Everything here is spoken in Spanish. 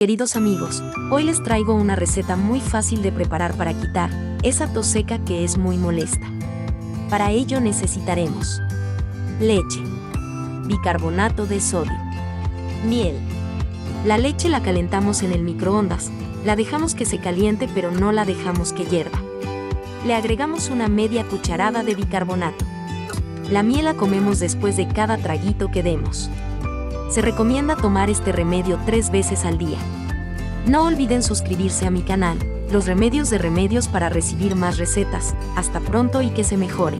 Queridos amigos, hoy les traigo una receta muy fácil de preparar para quitar esa tos seca que es muy molesta. Para ello necesitaremos leche, bicarbonato de sodio, miel. La leche la calentamos en el microondas, la dejamos que se caliente pero no la dejamos que hierva. Le agregamos una media cucharada de bicarbonato. La miel la comemos después de cada traguito que demos. Se recomienda tomar este remedio 3 veces al día. No olviden suscribirse a mi canal, Los Remedios de Remedios, para recibir más recetas. Hasta pronto y que se mejoren.